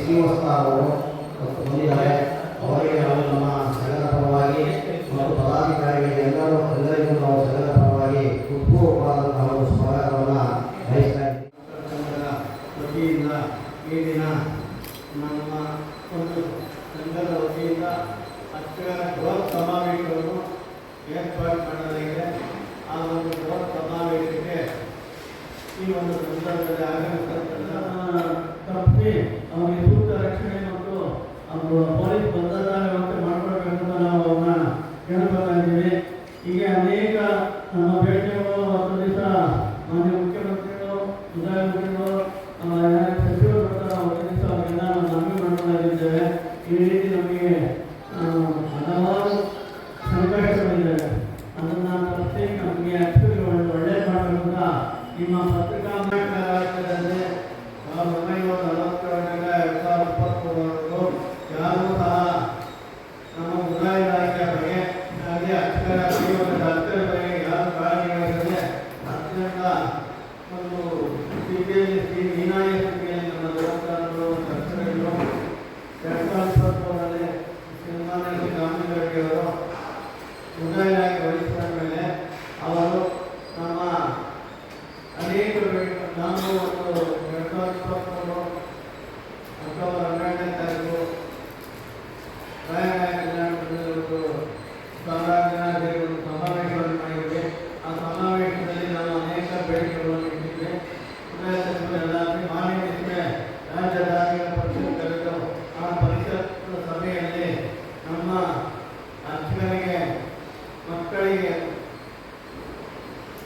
ಶ್ರೀನಿವಾಸ ಅವರು ಬಂದಿದ್ದಾರೆ. ಅವರಿಗೆ ನಾವು ನಮ್ಮ ಸಂಘದ ಪರವಾಗಿ ಮತ್ತು ಪದಾಧಿಕಾರಿಗಳಿಗೆ ಎಲ್ಲರಿಗೂ ನಾವು ಸಂಘದ ಪರವಾಗಿ ಹೃತ್ಪೂರ್ವಕವಾದಂತಹ ಒಂದು ಸ್ವಾಗತವನ್ನು ಬಯಸ್ತಾ ಇದ್ದೀವಿ. ವತಿಯಿಂದ ಈ ದಿನ ನಮ್ಮ ಒಂದು ಸಂಘದ ವತಿಯಿಂದ ಅಕ್ಷರ ಬೃಹತ್ ಸಮಾವೇಶವನ್ನು ಏರ್ಪಾಡು ಮಾಡಲಾಗಿದೆ. ಆ ಒಂದು ಬೃಹತ್ ಸಮಾವೇಶಕ್ಕೆ ಈ ಒಂದು ಸಂದರ್ಭದಲ್ಲಿ ಆಗಮಿಸಿದ ತಪ್ಪಿ ಅವರಿಗೆ ಸೂಕ್ತ ರಕ್ಷಣೆ ಮತ್ತು ಪೊಲೀಸ್ ಭದ್ರತಾ ವ್ಯವಸ್ಥೆ ಮಾಡಿಕೊಳ್ಬೇಕಂತ ನಾವು ಅವನ್ನ ಕೇಳ್ಕೊಳ್ತಾಯಿದ್ದೀವಿ. ಹೀಗೆ ಅನೇಕ ನಮ್ಮ ಬೇಡಿಕೆಗಳು ಒಂದು ದಿವಸ ಮಾನ್ಯ ಮುಖ್ಯಮಂತ್ರಿಗಳು, ಪ್ರಧಾನಮಂತ್ರಿಗಳು, ಸಚಿವರು ಬರ್ತಾರೆ. ಒಂದು ದಿವಸ ಅವರೆಲ್ಲ ನಾವು ನಮಗೆ ಮಾಡ್ಕೊಂಡಿದ್ದೇವೆ. ಈ ರೀತಿ ನಮಗೆ ಹಲವಾರು ಸಂಕಷ್ಟಗಳಿದ್ದಾವೆ. ಅದನ್ನು ತಪ್ಪಿಸಿ ನಮಗೆ ಅಕ್ಷರಗಳು ಒಳ್ಳೆಯದು ಮಾಡಬೇಕು ಅಂತ ನಿಮ್ಮ ಪತ್ರಿಕಾ ರಾಜ್ಯದಲ್ಲಿ 1947 ಯಾರೂ ಸಹ ನಮ್ಮ ಮುದಾಯ ಇಲಾಖೆಯ ಬಗ್ಗೆ ಹಾಗೆ ಅಕ್ಷರ ಅಕ್ಷರ ಬಗ್ಗೆ ಯಾರು ಕಾಳಜಿ ವಹಿಸದೆ ಅತ್ಯಂತ ಒಂದು ಸ್ಥಿತಿಯಲ್ಲಿ ಹೀನಾಯ ಸ್ಥಿತಿಯಲ್ಲಿ ನಮ್ಮ ದೇವಸ್ಥಾನಗಳು ಅಕ್ಷರಗಳು 2023ರಲ್ಲಿ ಶ್ರೀಮಾನ್ಯ ಗಾಂಧಿ ಅವರು ಮುದಾಯ ಇಲಾಖೆ ವಹಿಸಿದ ಮೇಲೆ ಅವರು ನಮ್ಮ ಅನೇಕ ನಾವು ಒಂದು 2023 ಅಕ್ಟೋಬರ್ 12ನೇ ತಾರೀಕು ರಾಯರಾಯ ಕಲ್ಯಾಣದಲ್ಲಿ ಸಮಾವೇಶವನ್ನು ಮಾಡಿದ್ವಿ. ಆ ಸಮಾವೇಶದಲ್ಲಿ ನಾವು ಅನೇಕ ಬೇಡಿಕೆಗಳನ್ನು ಇಟ್ಟಿದ್ವಿ. ಮಾನ್ಯ ರಾಜ್ಯ ಧಾರ್ಮಿಕ ಪರಿಷತ್ ಕರೆದು ಆ ಪರಿಷತ್ ಸಭೆಯಲ್ಲಿ ನಮ್ಮ ಅರ್ಚಕರಿಗೆ ಮಕ್ಕಳಿಗೆ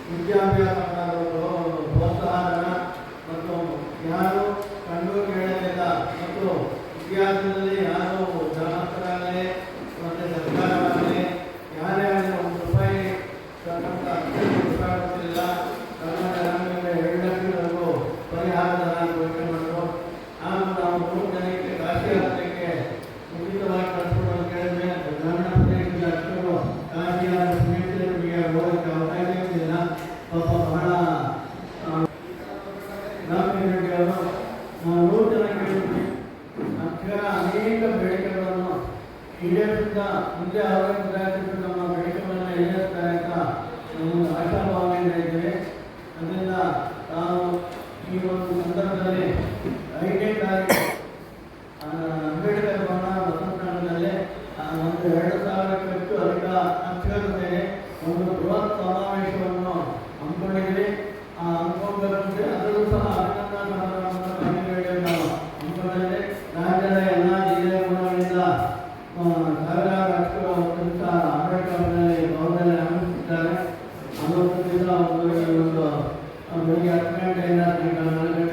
ವಿದ್ಯಾಭ್ಯಾಸ ಪ್ರೋತ್ಸಾಹನ ಮತ್ತು ಯಾರು ಕಂಡು ಕೇಳಲಿಲ್ಲ ಮತ್ತು ಇತಿಹಾಸದಲ್ಲಿ ಯಾರು ಧರ್ಮಸ್ಥರಾಗಲಿ ಮತ್ತು ಸರ್ಕಾರವಾಗಲಿ ಯಾರೇ ಆಗಲಿ ₹1 ಗೊತ್ತಿಲ್ಲ. ಕರ್ನಾಟಕ ಜನಾಂಗಕ್ಕೆ 2 ಲಕ್ಷವರೆಗೂ ಪರಿಹಾರ ಧನ ಘೋಷಣೆ ಮಾಡಿದ್ರು. ಆಗ ನಾವು 3 ಜನಕ್ಕೆ ಕಾಶಿ ಯಾತ್ರೆಗೆ ಉಚಿತವಾಗಿ ಕಳಿಸ್ಕೊಡಲು ಕೇಳಿದ್ರೆ ಗ್ರಾಮೀಣ ಪ್ರದೇಶದ ಅಷ್ಟರು ಕಾಶಿ ಯಾತ್ರೆಗೆ ಹೋಗಕ್ಕೆ ಅವಕಾಶ ಇರಲಿಲ್ಲ. ಪಾಪ ಬಹಳ ಗ್ರಾಮೀಣರು 100 ಜನ ಕೇಳಿದ್ವಿ. ಅಕ್ಷರ ಅನೇಕ ಬೇಡಿಕೆಗಳನ್ನು ಈಡೇರಿಸಿದ ಮುಂದೆ ಅವರಿಗೆ ನಮ್ಮ ಬೇಡಿಕೆಗಳನ್ನು ಈಡೇರಿಸ್ತಾರೆ ಅಂತ ನಮ್ಮೊಂದು ಆಶಾಭಾವನೆಯಿಂದ ಇದ್ದೇವೆ. ಅದರಿಂದ ನಾವು ಈ ಒಂದು ಸಂದರ್ಭದಲ್ಲಿ 5ನೇ ತಾರೀಕು ಅಂಬೇಡ್ಕರ್ ಭವನ ವಸಂತನಗರದಲ್ಲಿ ಒಂದು 2,000ಕ್ಕೂ ಅಧಿಕ ಅಕ್ಷರ ಸೇರಿ ಒಂದು ಬೃಹತ್ ಸಮಾವೇಶವನ್ನು ಹಮ್ಮಿಕೊಂಡಿದ್ವಿ. ಹಮ್ಮಿಕೊಂಡ್ಬರುತ್ತೆ ಅದರಲ್ಲೂ ಸಹ ಅಭಿನಂದನಾ ನಾವು ಹಮ್ಮಿಕೊಂಡಿದ್ವಿ. ರಾಜ್ಯದ ಎಲ್ಲ ಜಿಲ್ಲೆಗಳಿಂದ ಸಾವಿರಾರು ಅಕ್ಷರ ದಿವಸ ಅಂಬೇಡ್ಕರ್ ಭವನದಲ್ಲಿ ಆಗಮಿಸಿದ್ದಾರೆ. 40 ದಿವಸ ಒಂದು ಬೆಳಿಗ್ಗೆ 10 ಗಂಟೆಯಿಂದ 4 ಗಂಟೆ